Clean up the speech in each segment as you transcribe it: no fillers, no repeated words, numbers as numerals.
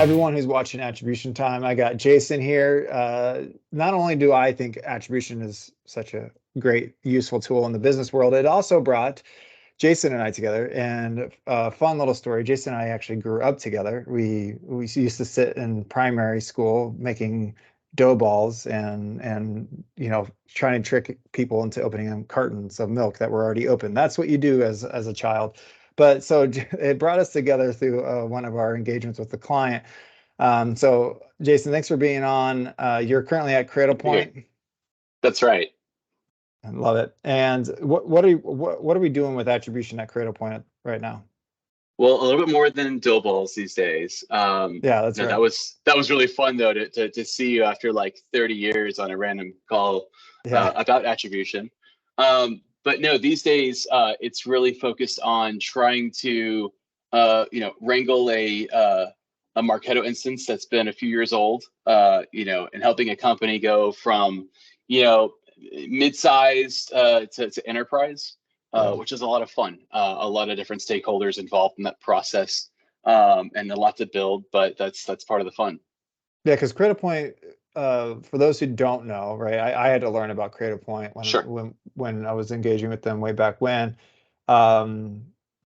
everyone who's watching Attribution Time. I got Jason here. Not only do I think attribution is such a great, useful tool in the business world, it also brought Jason and I together. And a fun little story. Jason and I actually grew up together. We used to sit in primary school making dough balls and trying to trick people into opening them cartons of milk that were already open. That's what you do as a child. But so it brought us together through one of our engagements with the client. So Jason, thanks for being on. You're currently at Cradlepoint. That's right. I love it. And what are we doing with attribution at Cradlepoint right now? Well, a little bit more than dough balls these days. Yeah, that's right. That was really fun though to see you after like 30 years on a random call about attribution. But no, these days it's really focused on trying to wrangle a Marketo instance that's been a few years old, and helping a company go from mid-sized to enterprise. Which is a lot of fun. A lot of different stakeholders involved in that process, and a lot to build, but that's part of the fun. Yeah, because Cradlepoint, for those who don't know, right? I had to learn about Cradlepoint when I was engaging with them way back when. I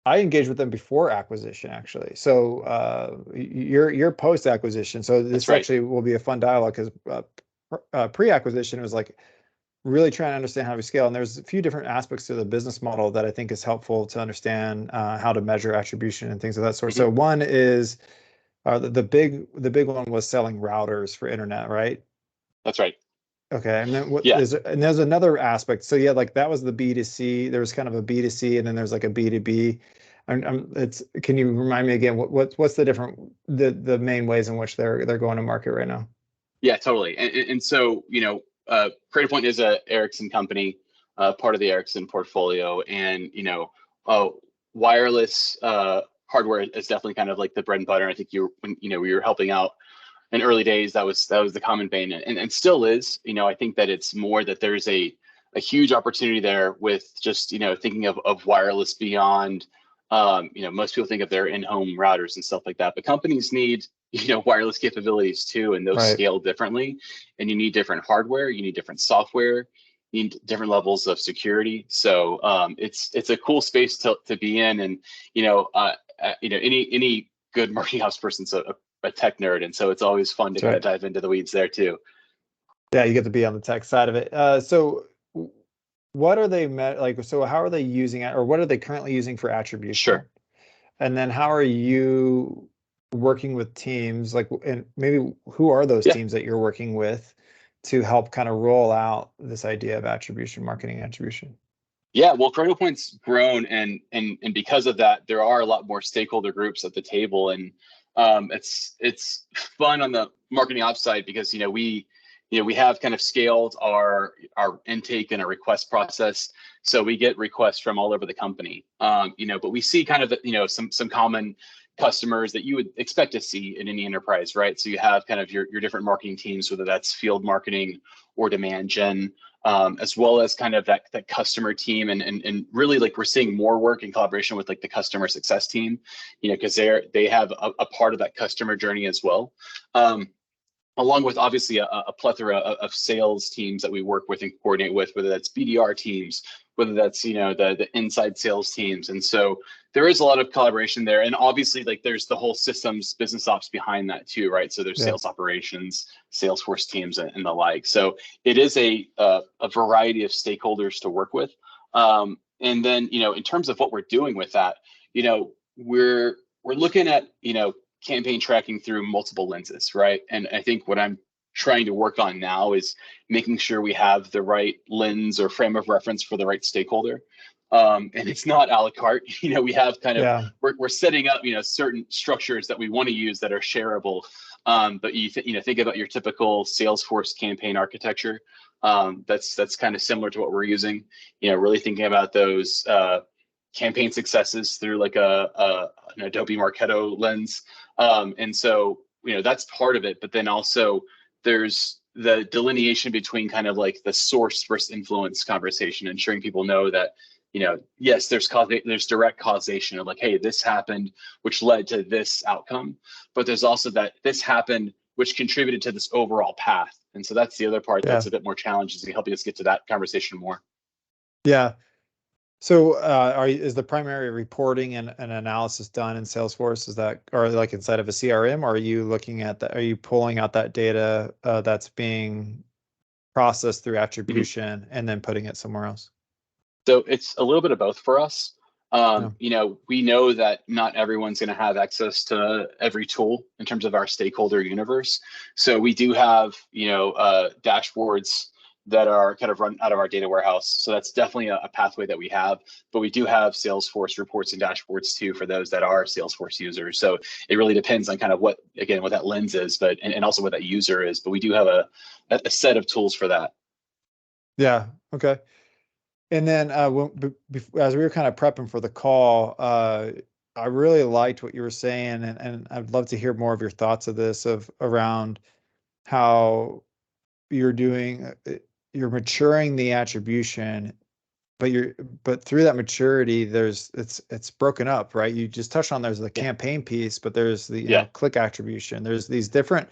engaged with them before acquisition, actually. So you're post acquisition. So this actually will be a fun dialogue because pre-acquisition was like really trying to understand how we scale. And there's a few different aspects to the business model that I think is helpful to understand how to measure attribution and things of that sort. Mm-hmm. So one is the big one was selling routers for internet, right? That's right. Okay. And then there's another aspect. So yeah, like that was the B2C. There was kind of a B2C and then there's like a B2B. Can you remind me again, what's the main ways in which they're going to market right now? Yeah, totally. And so, Cradlepoint is a Ericsson company, part of the Ericsson portfolio, and wireless hardware is definitely kind of like the bread and butter. I think we were helping out in early days. That was the common vein, and still is. I think that it's more that there's a huge opportunity there with just thinking of wireless beyond. Most people think of their in-home routers and stuff like that, but companies need wireless capabilities too, and those scale differently, and you need different hardware, you need different software, you need different levels of security. So it's a cool space to be in, and any good marketing ops person's a tech nerd, and so it's always fun to kind of dive into the weeds there too. Yeah, you get to be on the tech side of it. So what are they so how are they using it, or what are they currently using for attribution? Sure. And then how are you working with teams, and maybe who are those teams that you're working with to help kind of roll out this idea of attribution, marketing attribution? Yeah, well, Cradlepoint's grown, and because of that, there are a lot more stakeholder groups at the table, and it's fun on the marketing ops side because we have kind of scaled our intake and our request process, so we get requests from all over the company. But we see kind of some common customers that you would expect to see in any enterprise, right? So you have kind of your different marketing teams, whether that's field marketing or demand gen, as well as kind of that customer team, and really like we're seeing more work in collaboration with like the customer success team, because they have a part of that customer journey as well. Along with obviously a plethora of sales teams that we work with and coordinate with, whether that's BDR teams, whether that's the inside sales teams. And so there is a lot of collaboration there, and obviously like there's the whole systems business ops behind that too, right? So there's sales operations, Salesforce teams, and the like. So it is a variety of stakeholders to work with. And then in terms of what we're doing with that, we're looking at campaign tracking through multiple lenses, right? And I think what I'm trying to work on now is making sure we have the right lens or frame of reference for the right stakeholder. And it's not a la carte. We have kind of we're setting up certain structures that we want to use that are shareable. But think about your typical Salesforce campaign architecture. That's kind of similar to what we're using. Really thinking about those campaign successes through like an Adobe Marketo lens. And so, that's part of it, but then also there's the delineation between kind of like the source versus influence conversation, ensuring people know that yes, there's direct causation of like, hey, this happened, which led to this outcome, but there's also that this happened, which contributed to this overall path. And so that's the other part that's a bit more challenging, to helping us get to that conversation more. Yeah. So is the primary reporting and analysis done in Salesforce? Is that, or like inside of a CRM, or are you looking at that? Are you pulling out that data that's being processed through attribution and then putting it somewhere else? So it's a little bit of both for us. Yeah. We know that not everyone's going to have access to every tool in terms of our stakeholder universe. So we do have, dashboards that are kind of run out of our data warehouse. So that's definitely a pathway that we have, but we do have Salesforce reports and dashboards too, for those that are Salesforce users. So it really depends on kind of what that lens is, but, and also what that user is, but we do have a set of tools for that. Yeah. Okay. And then as we were kind of prepping for the call, I really liked what you were saying, and I'd love to hear more of your thoughts of this, around how you're maturing the attribution, but through that maturity, it's broken up, right? You just touched on, there's the campaign piece, but there's the click attribution. There's these different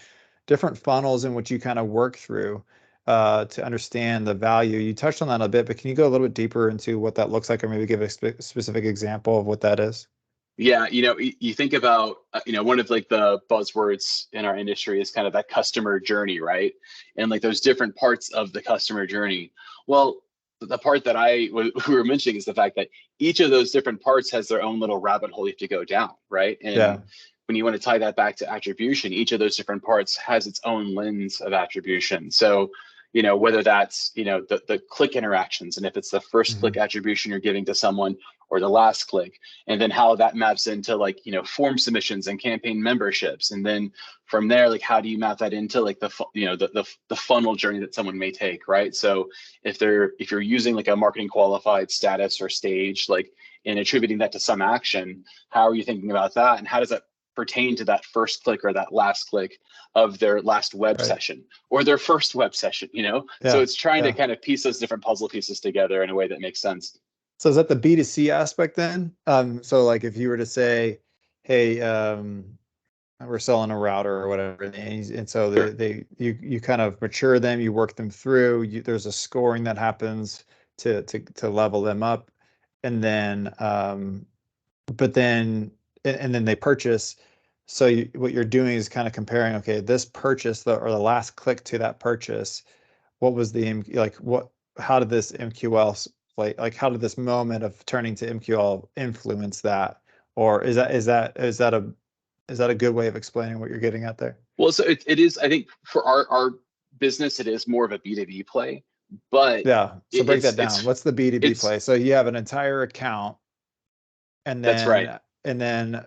funnels in which you kind of work through to understand the value. You touched on that a bit, but can you go a little bit deeper into what that looks like, or maybe give a specific example of what that is? Yeah, you think about, one of like the buzzwords in our industry is kind of that customer journey, right? And like those different parts of the customer journey. Well, the part that we were mentioning is the fact that each of those different parts has their own little rabbit hole you have to go down, right? And when you want to tie that back to attribution, each of those different parts has its own lens of attribution. So, whether that's, the click interactions, and if it's the first click attribution you're giving to someone, or the last click, and then how that maps into like, form submissions and campaign memberships. And then from there, like, how do you map that into like the funnel journey that someone may take, right? So if you're using like a marketing qualified status or stage, like, and attributing that to some action, how are you thinking about that? And how does that pertain to that first click or that last click of their last web session or their first web session, So it's trying to kind of piece those different puzzle pieces together in a way that makes sense. So is that the B2C aspect then? So like if you were to say, hey, we're selling a router or whatever, and so you kind of mature them, you work them through, there's a scoring that happens to level them up, and then but then and then they purchase. So what you're doing is kind of comparing, okay, this purchase, or the last click to that purchase, what was how did this MQL, like how did this moment of turning to MQL influence that? Or is that a good way of explaining what you're getting at there? Well, so it is, I think for our business, it is more of a B2B play, but so break that down. What's the B2B play? So you have an entire account, and then that's right.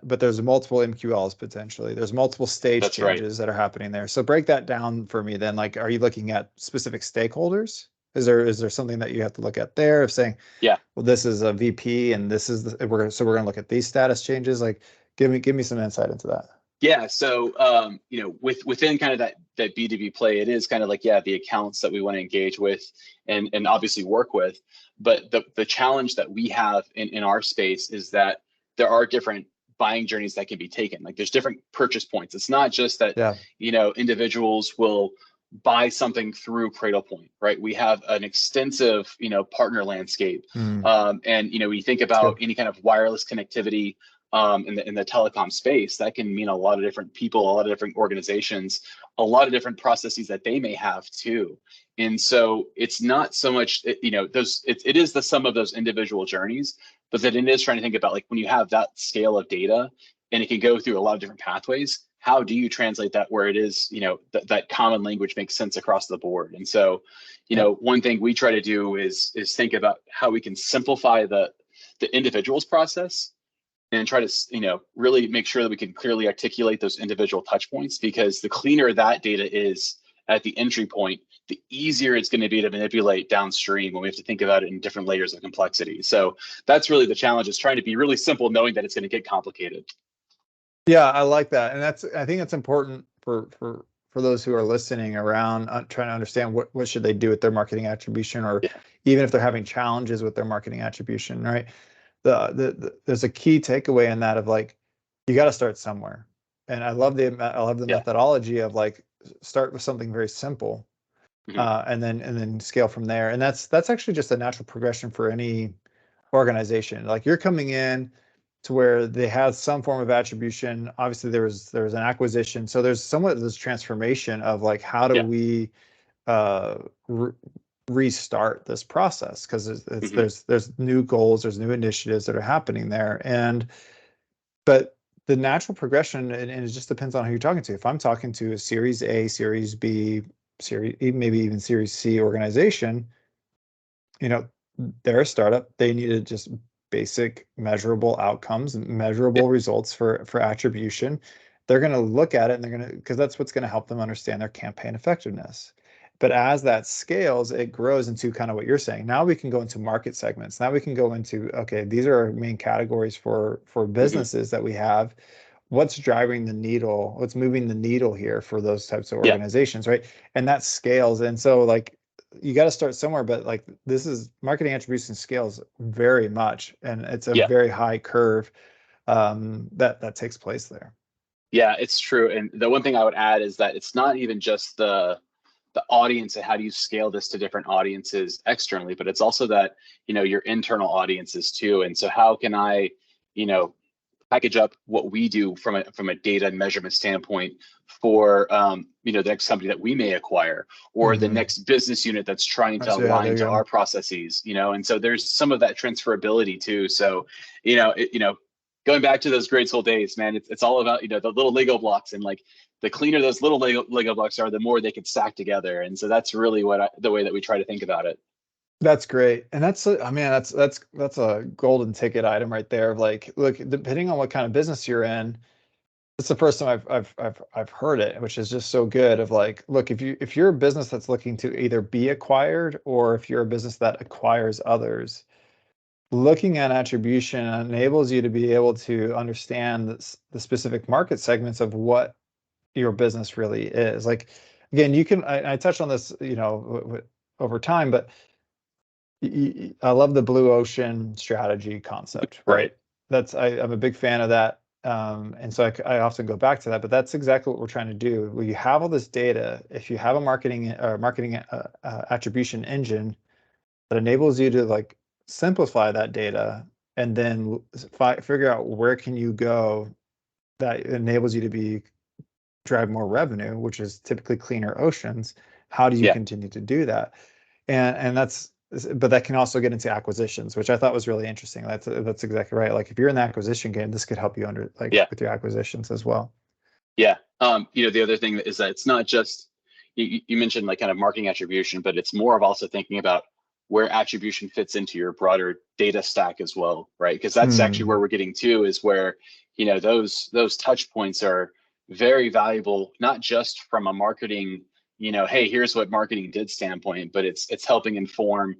But there's multiple MQLs potentially. There's multiple stage changes that are happening there. So break that down for me then. Like, are you looking at specific stakeholders? Is there something that you have to look at there, of saying, well, this is a VP and this is we're going to look at these status changes? Like, give me some insight into that. Yeah. So, within kind of that B2B play, it is kind of like, the accounts that we want to engage with and obviously work with. But the challenge that we have in our space is that there are different buying journeys that can be taken. Like there's different purchase points. It's not just that, individuals will buy something through Cradlepoint, right? We have an extensive, partner landscape. And, we think about any kind of wireless connectivity in the telecom space, that can mean a lot of different people, a lot of different organizations, a lot of different processes that they may have too. And so it's not so much, it is the sum of those individual journeys, but then it is trying to think about like when you have that scale of data and it can go through a lot of different pathways, how do you translate that where it is, that common language makes sense across the board? And so, one thing we try to do is think about how we can simplify the individual's process and try to, really make sure that we can clearly articulate those individual touch points, because the cleaner that data is at the entry point, the easier it's going to be to manipulate downstream when we have to think about it in different layers of complexity. So that's really the challenge, is trying to be really simple, knowing that it's going to get complicated. Yeah, I like that. And I think that's important for those who are listening around, trying to understand what should they do with their marketing attribution, or even if they're having challenges with their marketing attribution, right? There's a key takeaway in that of like, you got to start somewhere. And I love the methodology of like, start with something very simple, and then scale from there. And that's actually just a natural progression for any organization. Like, you're coming in to where they have some form of attribution. Obviously there was an acquisition, so there's somewhat of this transformation of like, how do we restart this process, because there's new goals, there's new initiatives that are happening there. But the natural progression, and it just depends on who you're talking to. If I'm talking to a Series A, Series B, maybe even Series C organization, they're a startup. They needed just basic measurable outcomes and measurable results for attribution. They're going to look at it, and because that's what's going to help them understand their campaign effectiveness. But as that scales, it grows into kind of what you're saying. Now we can go into market segments. Now we can go into, okay, these are our main categories for businesses that we have. What's driving the needle? What's moving the needle here for those types of organizations, right? And that scales. And so like, you got to start somewhere, but like, this is marketing attribution scales very much, and it's a very high curve that takes place there. Yeah, it's true. And the one thing I would add is that it's not even just the audience and how do you scale this to different audiences externally, but it's also that, your internal audiences too. And so how can I, package up what we do from a data and measurement standpoint for, the next company that we may acquire, or the next business unit that's trying to align to our processes, and so there's some of that transferability too. So, going back to those grade school days, man, it's all about, the little Lego blocks, and like, the cleaner those little Lego blocks are, the more they can stack together. And so that's really the way that we try to think about it. That's great. And that's a golden ticket item right there. Like, look, depending on what kind of business you're in, it's the first time I've heard it, which is just so good. Of like, look, if you're a business that's looking to either be acquired, or if you're a business that acquires others, looking at attribution enables you to be able to understand the specific market segments of what your business really is. Like, again, I touched on this, over time, but I love the blue ocean strategy concept, right? I'm a big fan of that. And so I often go back to that, but that's exactly what we're trying to do. When you have all this data, if you have a marketing attribution engine that enables you to like simplify that data, and then figure out where can you go that enables you to drive more revenue, which is typically cleaner oceans. How do you continue to do that? But that can also get into acquisitions, which I thought was really interesting. That's exactly right. Like, if you're in the acquisition game, this could help you with your acquisitions as well. Yeah. The other thing is that it's not just, you mentioned like kind of marketing attribution, but it's more of also thinking about where attribution fits into your broader data stack as well, right? Because that's actually where we're getting to, is where, those touch points are very valuable, not just from a marketing, hey, here's what marketing did standpoint, but it's helping inform,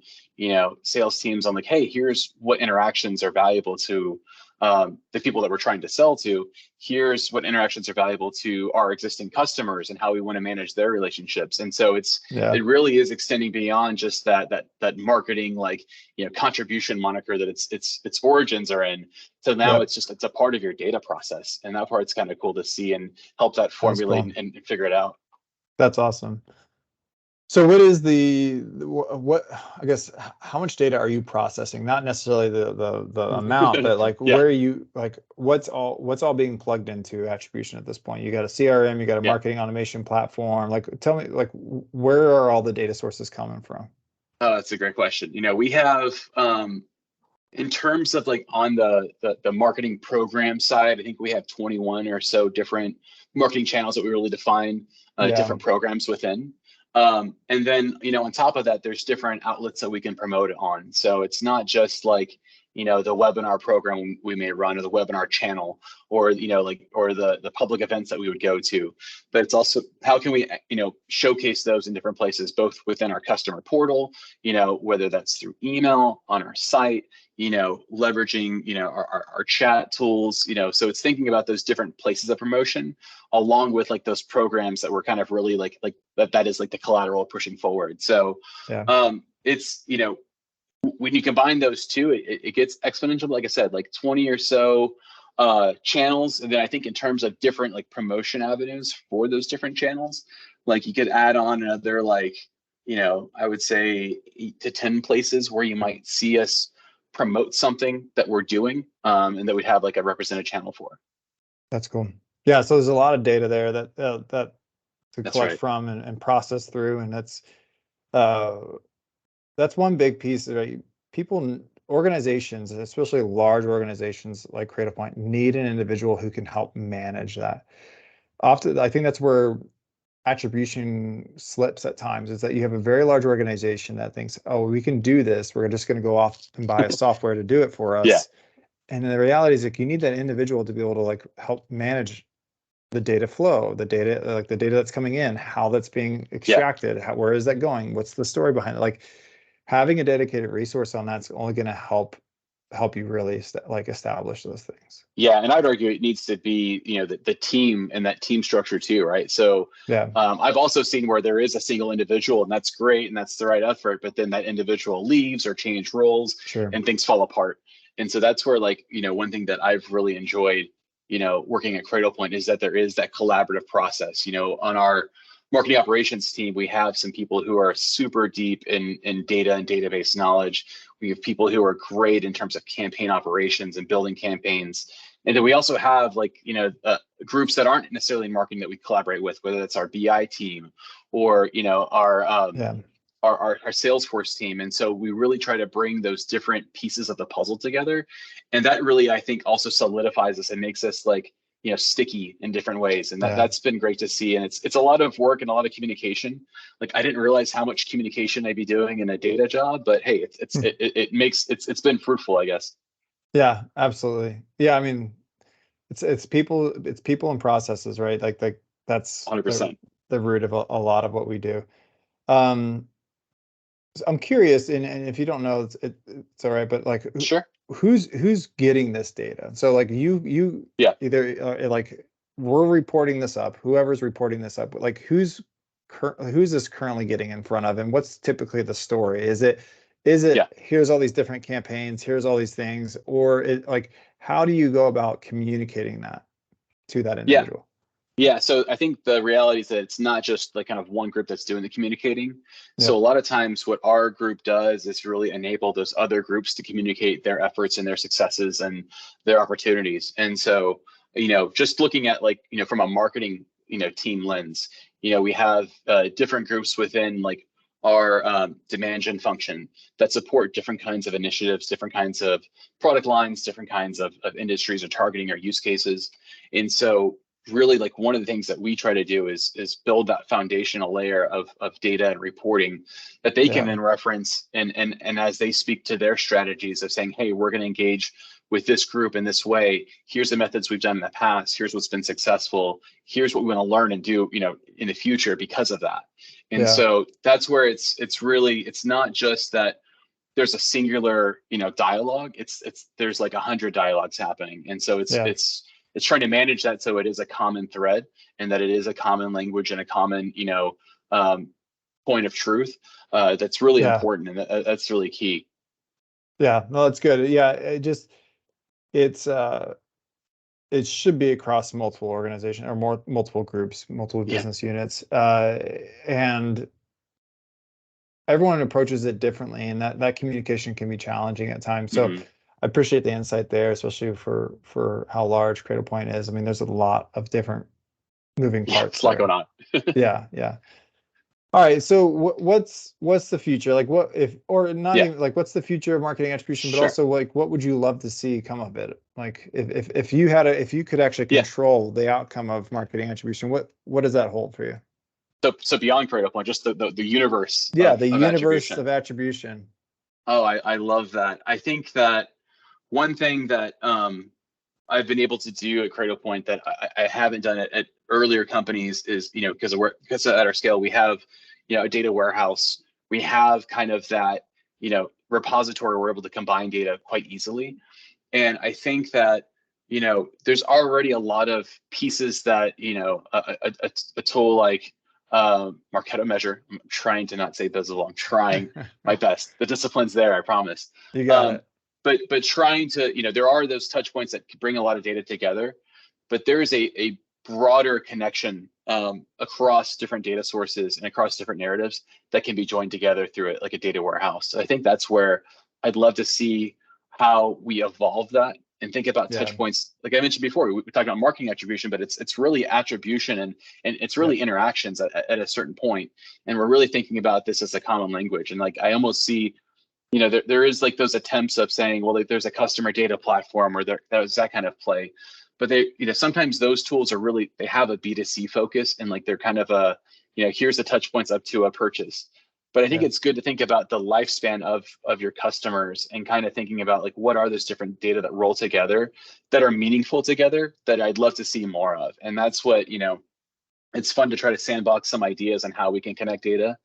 sales teams on like, hey, here's what interactions are valuable to the people that we're trying to sell to. Here's what interactions are valuable to our existing customers and how we want to manage their relationships. And so it really is extending beyond just that marketing, like, contribution moniker that its origins are in. So now it's a part of your data process, and that part's kind of cool to see and help that formulate and figure it out. That's awesome. So what is what, I guess, how much data are you processing? Not necessarily the amount, but like, where are you, like, what's all being plugged into attribution at this point? You got a CRM, you got a marketing automation platform. Like, tell me, like, where are all the data sources coming from? Oh, that's a great question. We have, in terms of like on the marketing program side, I think we have 21 or so different marketing channels that we really define different programs within. And then, on top of that, there's different outlets that we can promote it on. So it's not just like, the webinar program we may run, or the webinar channel, or, or the public events that we would go to, but it's also how can we, showcase those in different places, both within our customer portal, whether that's through email, on our site, leveraging, our chat tools, so it's thinking about those different places of promotion, along with like those programs that we're kind of really like that is like the collateral pushing forward. So it's, when you combine those two, it gets exponential. Like I said, like 20 or so channels. And then I think in terms of different like promotion avenues for those different channels, like you could add on another like, I would say 8 to 10 places where you might see us promote something that we're doing, and that we'd have like a represented channel for. That's cool. Yeah, so there's a lot of data there that to That's collect right. from and process through, and that's one big piece, right? Organizations, especially large organizations like Cradlepoint, need an individual who can help manage that. Often, I think that's where attribution slips at times, is that you have a very large organization that thinks, oh, we can do this. We're just going to go off and buy a software to do it for Yeah. us. And the reality is like you need that individual to be able to like help manage the data flow, the data, like the data that's coming in, how that's being extracted, where is that going? What's the story behind it? Like having a dedicated resource on that's only going to help you really like establish those things. Yeah, and I'd argue it needs to be, the team and that team structure too, right? So Yeah. I've also seen where there is a single individual, and that's great, and that's the right effort, but then that individual leaves or change roles, Sure. and things fall apart. And so that's where, like, one thing that I've really enjoyed, working at Cradlepoint is that there is that collaborative process. On our marketing operations team, we have some people who are super deep in data and database knowledge. We have people who are great in terms of campaign operations and building campaigns. And then we also have groups that aren't necessarily in marketing that we collaborate with, whether that's our BI team or, our Salesforce team. And so we really try to bring those different pieces of the puzzle together. And that really, I think, also solidifies us and makes us sticky in different ways. And that's been great to see. And it's a lot of work and a lot of communication. Like I didn't realize how much communication I'd be doing in a data job, but hey, it's been fruitful, I guess. Yeah, absolutely. Yeah. I mean, it's people and processes, right? Like that's 100%. the root of a lot of what we do. So I'm curious, and if you don't know, it's all right, but like, Sure. Who's getting this data? So like you either like we're reporting this up, whoever's reporting this up, like who's this currently getting in front of, and what's typically the story? Is it here's all these different campaigns, here's all these things, or like how do you go about communicating that to that individual? Yeah, so I think the reality is that it's not just like kind of one group that's doing the communicating. So Yep. a lot of times what our group does is really enable those other groups to communicate their efforts and their successes and their opportunities. And so, just looking at from a marketing, team lens, we have different groups within like our demand gen function that support different kinds of initiatives, different kinds of product lines, different kinds of industries or targeting or use cases. And so really like one of the things that we try to do is build that foundational layer of data and reporting that they can then reference and as they speak to their strategies of saying, hey, we're going to engage with this group in this way. Here's the methods we've done in the past. Here's what's been successful. Here's what we want to learn and do, in the future because of that. And so that's where it's really, it's not just that there's a singular, dialogue. There's like 100 dialogues happening. And so it's trying to manage that so it is a common thread and that it is a common language and a common, point of truth. That's really important, and that's really key. Yeah, no, that's good. Yeah, it should be across multiple organizations or multiple groups, multiple business units, and everyone approaches it differently, and that communication can be challenging at times. So I appreciate the insight there, especially for how large Cradlepoint is. I mean, there's a lot of different moving parts. It's a lot going on. Yeah. All right. So what's the future? Like what if, or not even like, what's the future of marketing attribution, but also like, what would you love to see come of it? Like if you could actually control the outcome of marketing attribution, what does that hold for you? So beyond Cradlepoint, just the universe. Yeah. Of universe attribution. of attribution. Oh, I love that. I think that one thing that I've been able to do at Cradlepoint that I haven't done at earlier companies is, because at our scale, we have, a data warehouse. We have kind of that, repository. We're able to combine data quite easily. And I think that, there's already a lot of pieces that, a tool like Marketo measure. I'm trying to not say visible. I'm trying my best. The discipline's there, I promise. You got it. But trying to, there are those touch points that bring a lot of data together, but there is a broader connection across different data sources and across different narratives that can be joined together through it, like a data warehouse. So I think that's where I'd love to see how we evolve that and think about touch points. Like I mentioned before, we talked about marketing attribution, but it's really attribution and it's really interactions at a certain point. And we're really thinking about this as a common language. And like I almost see, there is like those attempts of saying, well, like, there's a customer data platform or there's that kind of play. But they, sometimes those tools are really, they have a B2C focus and like they're kind of a, here's the touch points up to a purchase. But I think it's good to think about the lifespan of your customers and kind of thinking about like, what are those different data that roll together that are meaningful together that I'd love to see more of. And that's what, it's fun to try to sandbox some ideas on how we can connect data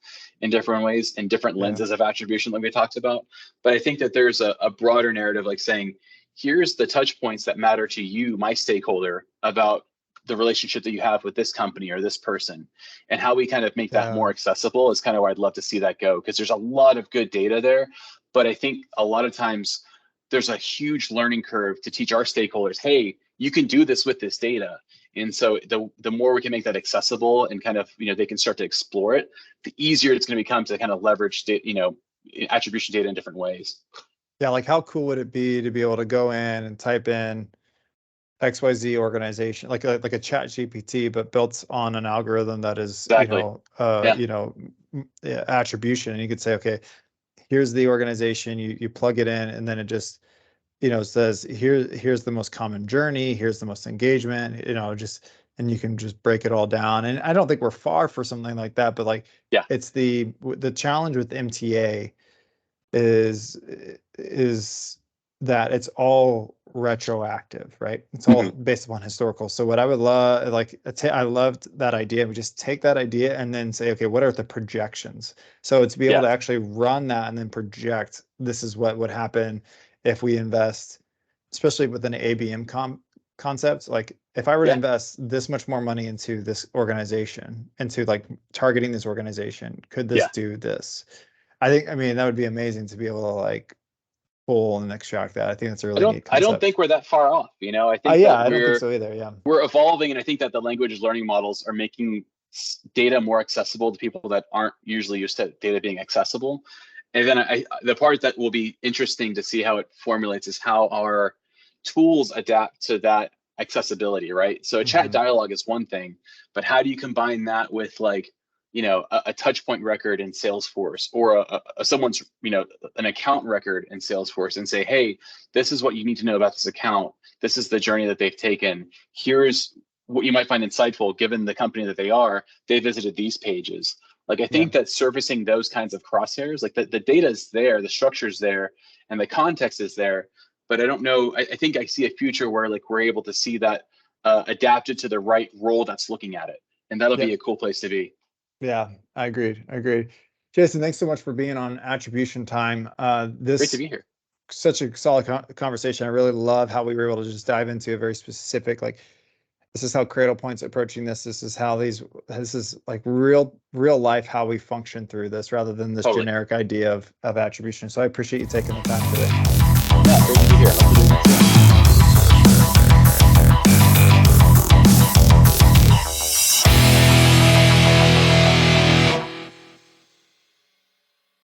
in different ways and different lenses of attribution like we talked about. But I think that there's a broader narrative like saying, here's the touch points that matter to you, my stakeholder, about the relationship that you have with this company or this person, and how we kind of make that more accessible is kind of where I'd love to see that go. Because there's a lot of good data there, but I think a lot of times there's a huge learning curve to teach our stakeholders, hey, you can do this with this data. And so the more we can make that accessible and kind of, they can start to explore it, the easier it's going to become to kind of leverage, attribution data in different ways. Yeah, like how cool would it be to be able to go in and type in XYZ organization, like a chat GPT, but built on an algorithm that is, attribution. And you could say, okay, here's the organization, you plug it in, and then it just, says, here's the most common journey, here's the most engagement, and you can just break it all down. And I don't think we're far for something like that, but like, it's the challenge with MTA is that it's all retroactive, right? It's all based upon historical. So what I would love, I loved that idea. We just take that idea and then say, okay, what are the projections? So to be able to actually run that and then project, this is what would happen if we invest, especially with an ABM concept. Like if I were to invest this much more money into this organization, into like targeting this organization, could this do this? I mean, that would be amazing to be able to like pull and extract that. I think that's a really neat concept. I don't think we're that far off. I think I don't think so either. Yeah, we're evolving, and I think that the language learning models are making data more accessible to people that aren't usually used to data being accessible. And then the part that will be interesting to see how it formulates is how our tools adapt to that accessibility, right? So a chat dialogue is one thing, but how do you combine that with like, a touch point record in Salesforce or someone's, an account record in Salesforce and say, hey, this is what you need to know about this account. This is the journey that they've taken. Here's what you might find insightful given the company that they are. They visited these pages. Like, I think that surfacing those kinds of crosshairs, like the data is there, the structure is there, and the context is there. But I don't know, I think I see a future where like we're able to see that adapted to the right role that's looking at it. And that'll be a cool place to be. Yeah, I agreed. Jason, thanks so much for being on Attribution Time. Great to be here. Such a solid conversation. I really love how we were able to just dive into a very specific, like, this is how Cradlepoint's approaching this. This is how this is like real life, how we function through this rather than this generic idea of attribution. So I appreciate you taking the time today. Yeah, great to be here.